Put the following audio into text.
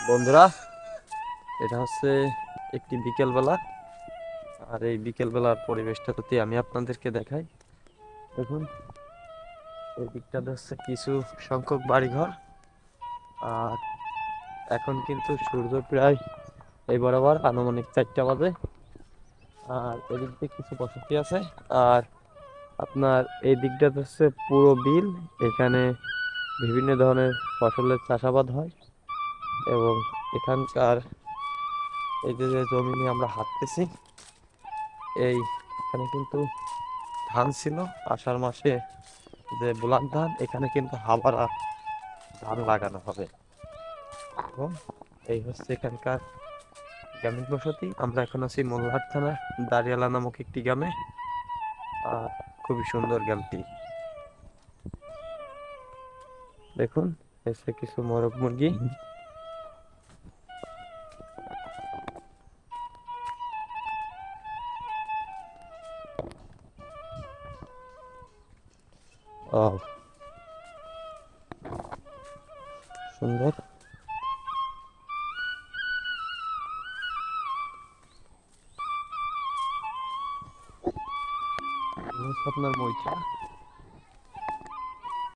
বন্ধুরা, এটা হচ্ছে একটি বিকেলবেলা। আর এই বিকেলবেলার পরিবেশটা যদি আমি আপনাদেরকে দেখাই, দেখুন এই দিকটাতে হচ্ছে কিছু সংখ্যক বাড়িঘর। আর এখন কিন্তু সূর্য প্রায় এই বরাবর আনুমানিক 4টা বাজে। আর এদিক দিয়ে কিছু বসতি আছে। আর আপনার এই দিকটাতে হচ্ছে পুরো বিল। এখানে বিভিন্ন ধরনের ফসলের চাষাবাদ হয়। এবং এখানকার এই যে যে জমি নিয়ে আমরা হাঁটতেছি, এখানে কিন্তু ধান ছিল। আষাঢ় মাসে যে বুলার ধান, এখানে কিন্তু হাবারা ধান লাগানো হবে। এবং এই হচ্ছে এখানকার গ্রামীণ বসতি। আমরা এখন আছি মোল্লাহাট থানার দাঁড়িয়ালা নামক একটি গ্রামে। আর খুবই সুন্দর গ্রামটি। দেখুন, এসে কিছু মোরগ মুরগি। ও, সুন্দর। আপনার মইটা